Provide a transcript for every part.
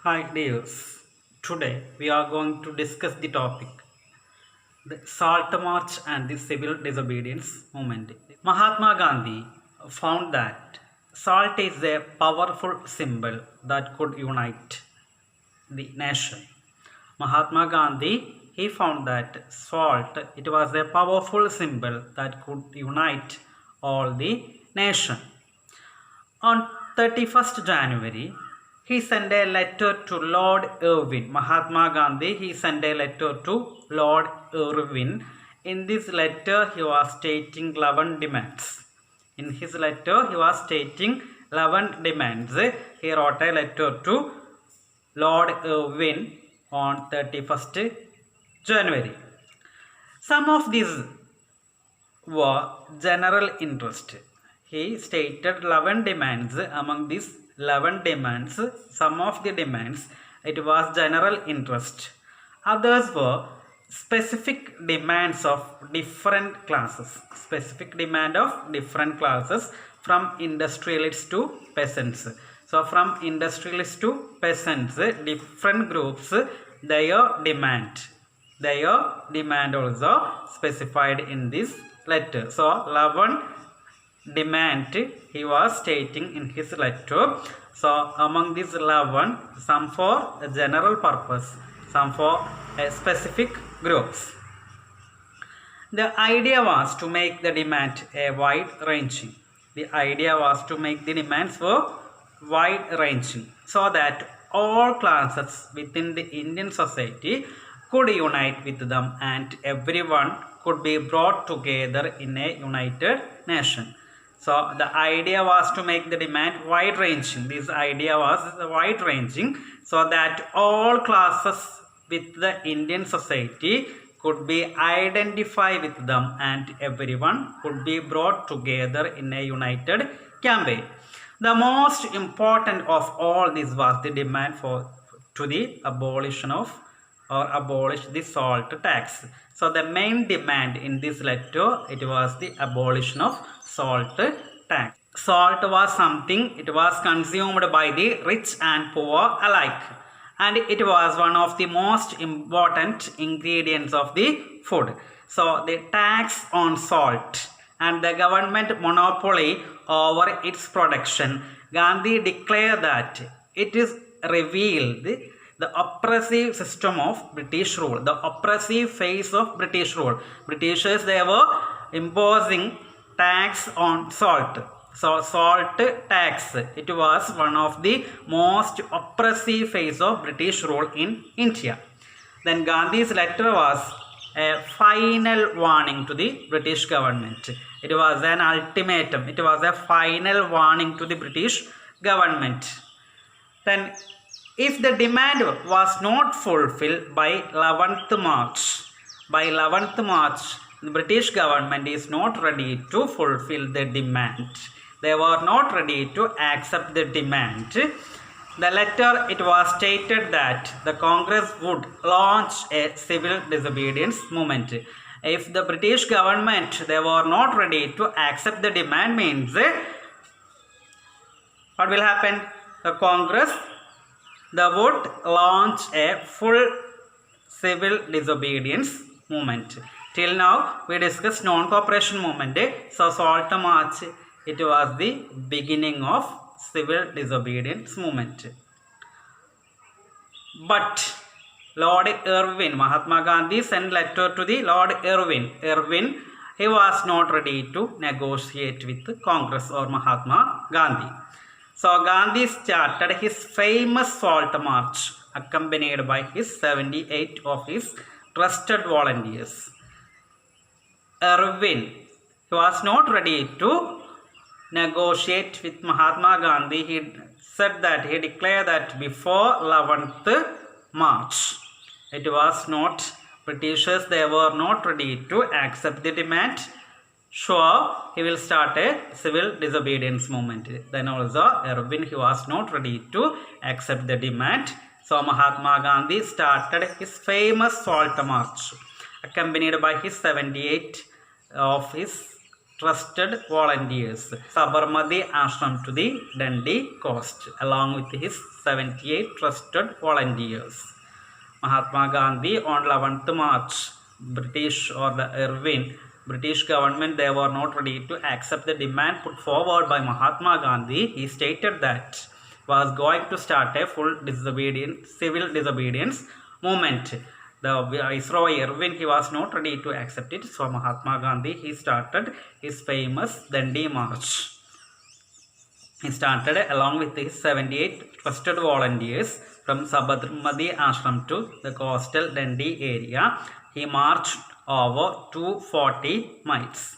Hi dears, today we are going to discuss the topic the Salt March and the Civil Disobedience Movement. Mahatma Gandhi found that salt is a powerful symbol that could unite the nation. Mahatma Gandhi he found that salt it was a powerful symbol that could unite all the nation. On 31st January, he sent a letter to Lord Irwin. Mahatma Gandhi, he sent a letter to Lord Irwin. In this letter, he was stating 11 demands. In his letter, he was stating 11 demands. He wrote a letter to Lord Irwin on 31st January. Some of these were general interest. He stated 11 demands. Among these 11 demands, some of the demands, it was general interest. Others were specific demands of different classes. Specific demand of different classes from industrialists to peasants. So from industrialists to peasants, different groups, their demand also specified in this letter. So 11 demand he was stating in his letter. So among these 11, some for a general purpose, some for a specific groups. The idea was to make the demand a wide ranging. The idea was to make the demands were wide ranging so that all classes within the Indian society could unite with them and everyone could be brought together in a united nation. So the idea was to make the demand wide ranging. This idea was wide ranging so that all classes with the Indian society could be identified with them and everyone could be brought together in a united campaign. The most important of all this was the demand to the abolition of or abolish the salt tax. So the main demand in this letter, it was the abolition of salt tax. Salt was something, it was consumed by the rich and poor alike. And it was one of the most important ingredients of the food. So the tax on salt and the government monopoly over its production, Gandhi declared that it is revealed the oppressive system of British rule, the oppressive phase of British rule. Britishers, they were imposing tax on salt. So salt tax, it was one of the most oppressive phase of British rule in India. Then Gandhi's letter was a final warning to the British government. It was an ultimatum. It was a final warning to the British government. Then if the demand was not fulfilled by 11th March, the British government is not ready to fulfill the demand. They were not ready to accept the demand. The letter, it was stated that the Congress would launch a civil disobedience movement. If the British government, they were not ready to accept the demand means, what will happen? The Congress, they would launch a full civil disobedience movement. Till now, we discussed non-cooperation movement. So, Salt March, it was the beginning of civil disobedience movement. But Lord Irwin, Mahatma Gandhi sent letter to the Lord Irwin. Irwin, he was not ready to negotiate with Congress or Mahatma Gandhi. So Gandhi started his famous Salt March accompanied by his 78 of his trusted volunteers. Irwin, he was not ready to negotiate with Mahatma Gandhi. He said that, he declared that before 11th March, it was not, Britishers, they were not ready to accept the demand. Sure, he will start a civil disobedience movement. Then also, Irwin, he was not ready to accept the demand. So Mahatma Gandhi started his famous Salt March accompanied by his 78 of his trusted volunteers Sabarmati ashram to the Dundee coast along with his 78 trusted volunteers. Mahatma Gandhi on 11th March, British or the British government, they were not ready to accept the demand put forward by Mahatma Gandhi. He stated that was going to start a full civil disobedience movement. The Viceroy Irvin, he was not ready to accept it. So Mahatma Gandhi, he started his famous Dundee March. He started along with his 78 trusted volunteers from Sabarmati Ashram to the coastal Dundee area. He marched over 240 miles.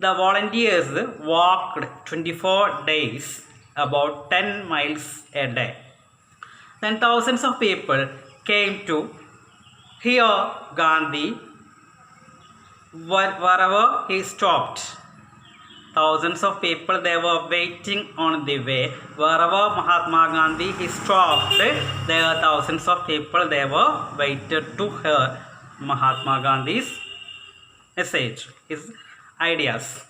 The volunteers walked 24 days, about 10 miles a day. Then thousands of people came to hear Gandhi wherever he stopped. Thousands of people, they were waiting on the way. Wherever Mahatma Gandhi he stopped, there were thousands of people, they were waited to hear Mahatma Gandhi's message, his ideas.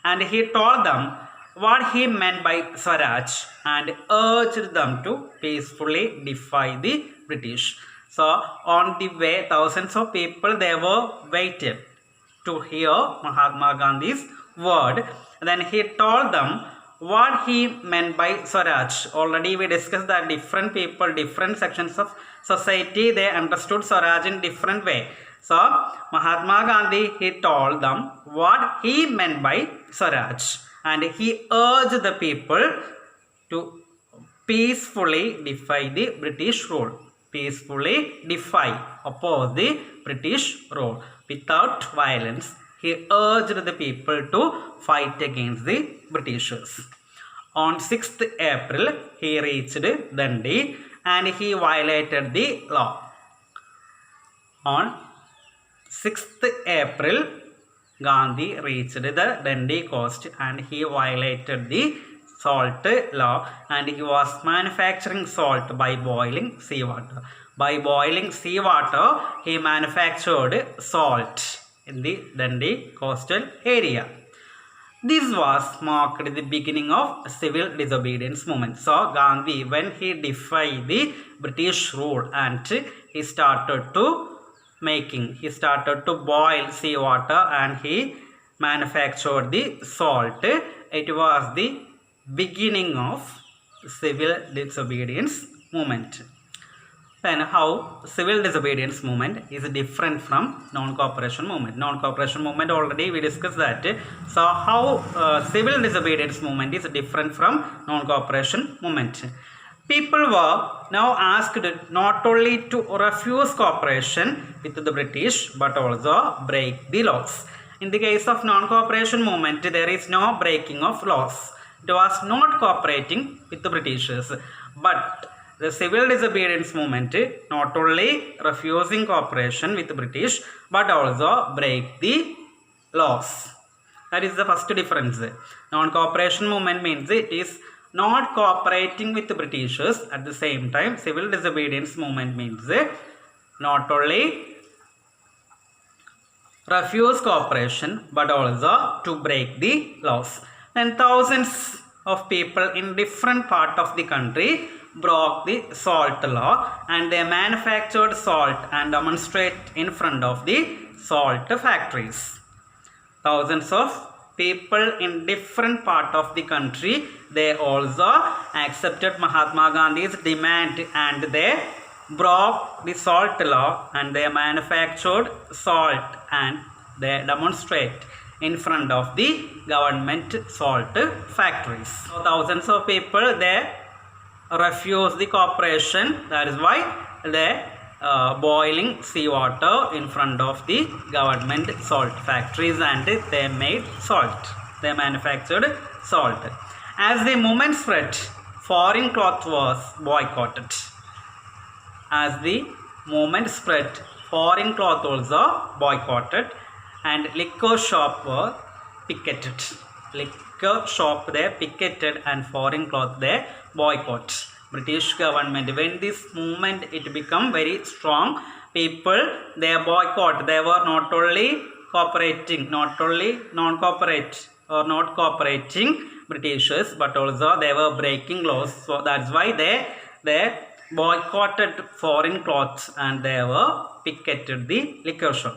And he told them what he meant by Swaraj and urged them to peacefully defy the British. So on the way, thousands of people, they were waited to hear Mahatma Gandhi's word. Then he told them what he meant by Swaraj. Already we discussed that different people, different sections of society, they understood Swaraj in different way. So Mahatma Gandhi, he told them what he meant by Swaraj, and he urged the people to peacefully defy the British rule. Peacefully defy, oppose the British rule without violence. He urged the people to fight against the Britishers. On 6th April, he reached Dundee and he violated the law. On 6th April, Gandhi reached the Dundee coast and he violated the salt law, and he was manufacturing salt by boiling seawater. By boiling seawater, he manufactured salt in the Dundee coastal area. This was marked the beginning of civil disobedience movement. So Gandhi, when he defied the British rule and he started to boil seawater and he manufactured the salt, it was the beginning of civil disobedience movement. Then how civil disobedience movement is different from non-cooperation movement. Non-cooperation movement, already we discussed that. So how civil disobedience movement is different from non-cooperation movement. People were now asked not only to refuse cooperation with the British but also break the laws. In the case of non-cooperation movement, there is no breaking of laws. It was not cooperating with the Britishers, but the civil disobedience movement not only refusing cooperation with the British but also break the laws. That is the first difference. Non-cooperation movement means it is not cooperating with the Britishers. At the same time, civil disobedience movement means not only refuse cooperation but also to break the laws. And thousands of people in different parts of the country broke the salt law and they manufactured salt and demonstrate in front of the salt factories. Thousands of people in different parts of the country, they also accepted Mahatma Gandhi's demand and they broke the salt law and they manufactured salt and they demonstrate in front of the government salt factories. So thousands of people, they refuse the cooperation. That is why they boiling seawater in front of the government salt factories and they made salt. They manufactured salt. As the movement spread, foreign cloth was boycotted. As the movement spread, foreign cloth also boycotted and liquor shop were picketed. Liquor shop they picketed and foreign cloth they boycott. British government, when this movement it become very strong, people they boycott. They were not only cooperating, not only non-cooperate or not cooperating Britishers, but also they were breaking laws. So that's why they boycotted foreign clothes and they were picketed the liquor shop.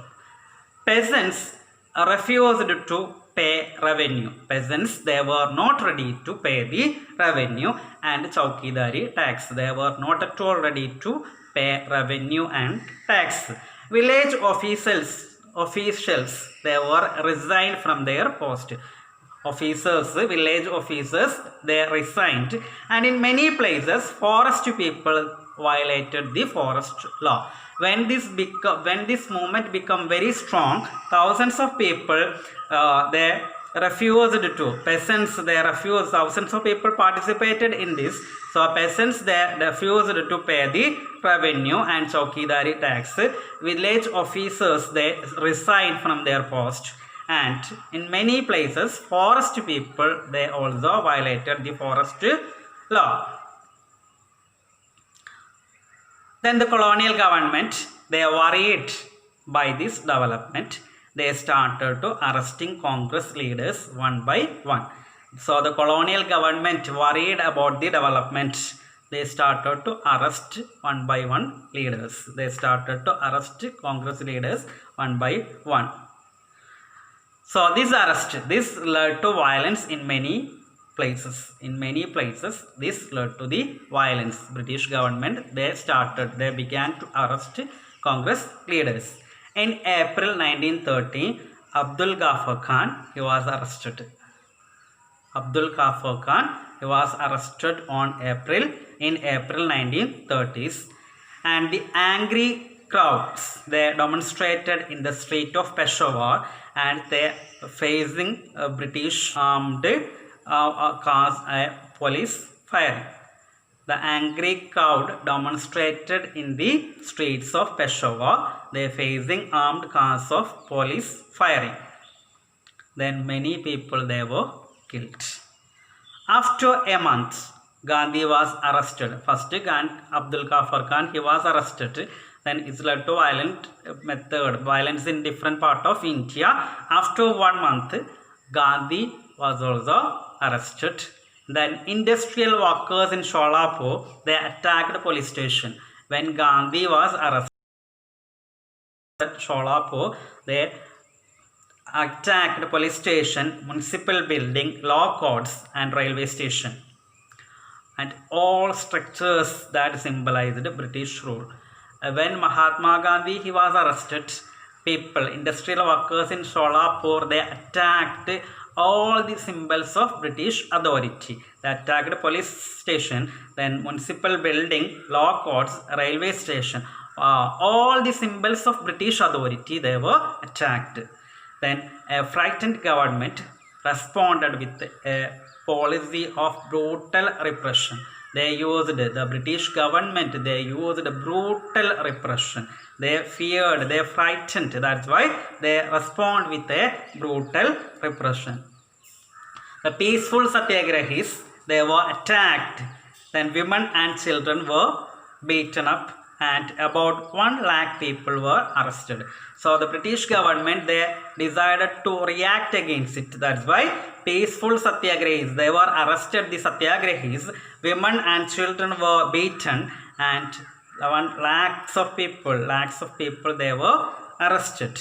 Peasants refused to pay revenue. Peasants, they were not ready to pay the revenue and Chowkidari tax. They were not at all ready to pay revenue and tax. Village officials, they were resigned from their post. Village officers, they resigned, and in many places forest people violated the forest law. When this movement become very strong, thousands of people they refused to. Peasants, they refused. Thousands of people participated in this. So peasants, they refused to pay the revenue and Chowkidari tax. Village officers, they resigned from their post. And in many places, forest people, they also violated the forest law. Then the colonial government, they worried by this development. They started to arresting Congress leaders one by one. So the colonial government worried about the development. They started to arrest one by one leaders. They started to arrest Congress leaders one by one. So this arrest, this led to violence in many places. In many places, this led to the violence. British government, they began to arrest Congress leaders. In April 1930, Abdul Ghaffar Khan, he was arrested. Abdul Ghaffar Khan, he was arrested in April 1930s. And the angry crowds, they demonstrated in the street of Peshawar and they facing British armed cars, police firing. The angry crowd demonstrated in the streets of Peshawar. They facing armed cars of police firing. Then many people, they were killed. After a month, Gandhi was arrested. First, Abdul Ghaffar Khan, he was arrested. Then it led to violence in different parts of India. After 1 month, Gandhi was also arrested. Then industrial workers in Sholapur, they attacked the police station. When Gandhi was arrested at Sholapur, they attacked the police station, municipal building, law courts and railway station. And all structures that symbolized British rule. When Mahatma Gandhi, he was arrested, industrial workers in Sholapur, they attacked all the symbols of British authority. They attacked the police station, then municipal building, law courts, railway station. All the symbols of British authority, they were attacked. Then a frightened government responded with a policy of brutal repression. The British government, they used brutal repression. They feared, they frightened. That's why they respond with a brutal repression. The peaceful satyagrahis, they were attacked. Then women and children were beaten up and about 1 lakh people were arrested. So the British government, they decided to react against it. That's why peaceful satyagrahis, they were arrested, the satyagrahis. Women and children were beaten and lakhs of people, they were arrested.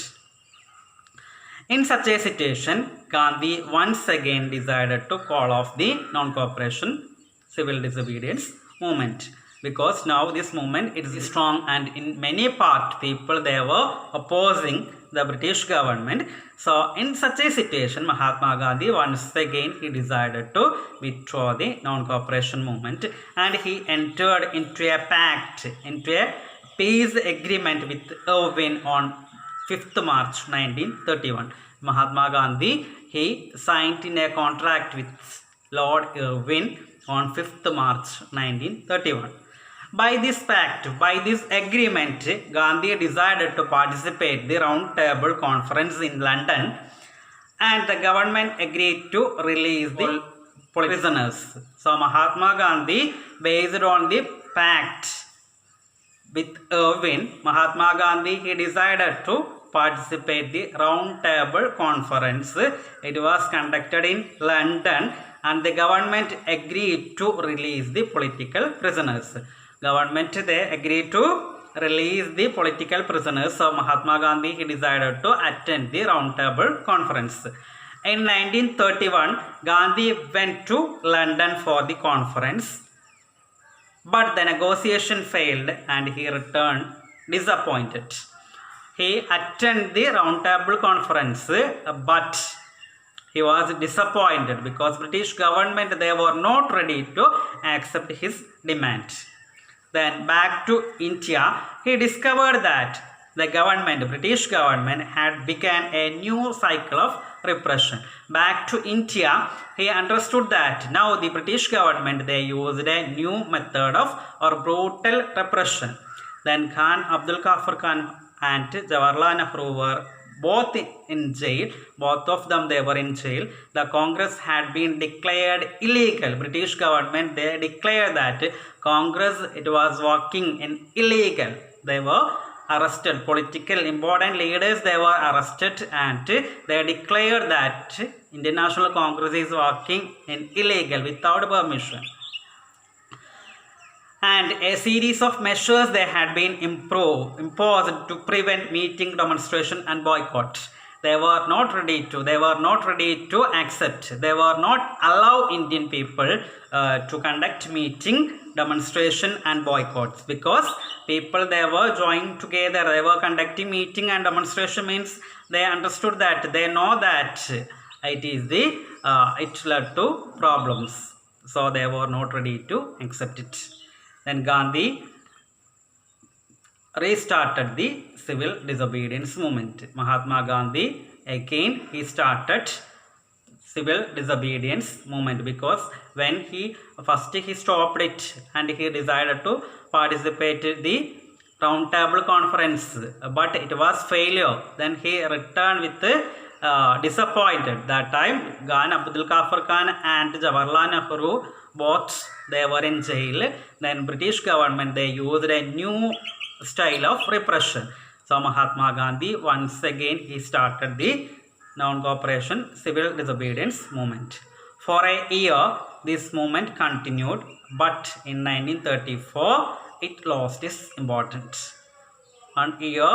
In such a situation, Gandhi once again decided to call off the non-cooperation civil disobedience movement. Because now this movement, it is strong and in many parts people, they were opposing the British government. So in such a situation, Mahatma Gandhi once again, he decided to withdraw the non-cooperation movement and he entered into a pact, into a peace agreement with Irvin on 5th March 1931. Mahatma Gandhi, he signed in a contract with Lord Irvin on 5th March 1931. By this pact, by this agreement, Gandhi decided to participate in the Round Table Conference in London and the government agreed to release the prisoners. So Mahatma Gandhi, based on the pact with Irvin, Mahatma Gandhi, he decided to participate the round table conference. It was conducted in London, and the government agreed to release the political prisoners. Government, they agreed to release the political prisoners. So Mahatma Gandhi, he decided to attend the round table conference. In 1931, Gandhi went to London for the conference, but the negotiation failed and he returned disappointed. He attended the round table conference, but he was disappointed because British government, they were not ready to accept his demand. Then back to India, he discovered that the government, British government, had begun a new cycle of repression. Back to India, he understood that now the British government, they used a new method of or brutal repression. Then Khan, Abdul Ghaffar Khan and Jawaharlal Nehru were both in jail. Both of them, they were in jail. The Congress had been declared illegal. British government, they declared that Congress, it was working in illegal. They were arrested. Political important leaders, they were arrested, and they declared that Indian National Congress is working in illegal without permission. And a series of measures, they had been imposed to prevent meeting, demonstration and boycott. They were not ready to accept. They were not allow Indian people to conduct meeting, demonstration and boycotts, because people, they were joined together. They were conducting meeting and demonstration, means they understood that, they know that it is the it led to problems. So they were not ready to accept it. Then Gandhi restarted the civil disobedience movement. Mahatma Gandhi, again, he started civil disobedience movement, because when he stopped it and he decided to participate in the round table conference, but it was failure. Then he returned with disappointed. That time Khan, Abdul Ghaffar Khan and Jawaharlal Nehru, both they were in jail. Then British government, they used a new style of repression. So Mahatma Gandhi, once again, he started the non-cooperation civil disobedience movement. For a year, this movement continued, but in 1934, it lost its importance. 1 year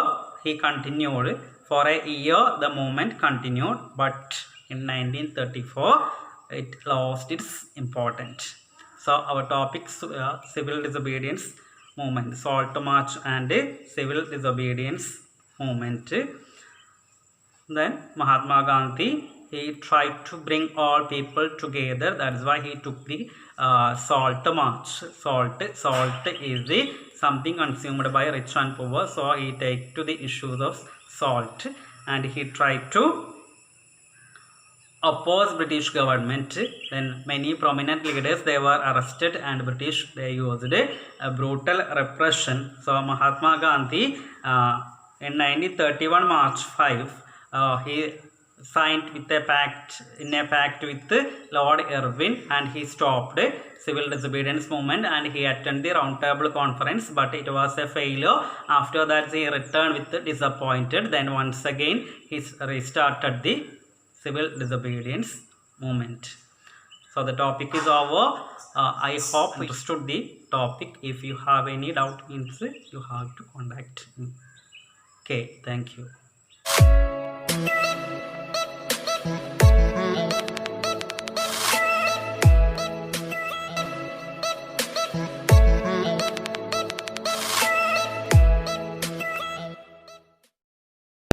he continued. For a year, the movement continued, but in 1934, it lost its importance. So our topics are civil disobedience movement, Salt March and civil disobedience movement. Then Mahatma Gandhi, he tried to bring all people together. That is why he took the Salt March. Salt is the something consumed by rich and poor. So he take to the issues of salt, and he tried to oppose British government. Then many prominent leaders, they were arrested, and British, they used a brutal repression. So Mahatma Gandhi, in 1931 March 5, he signed with a pact with Lord Irwin, and he stopped civil disobedience movement, and he attended the round table conference, but it was a failure. After that, he returned with disappointed. Then once again he restarted the civil disobedience movement. So the topic is over. I hope you understood the topic. If you have any doubt, means you have to contact me. Okay, thank you.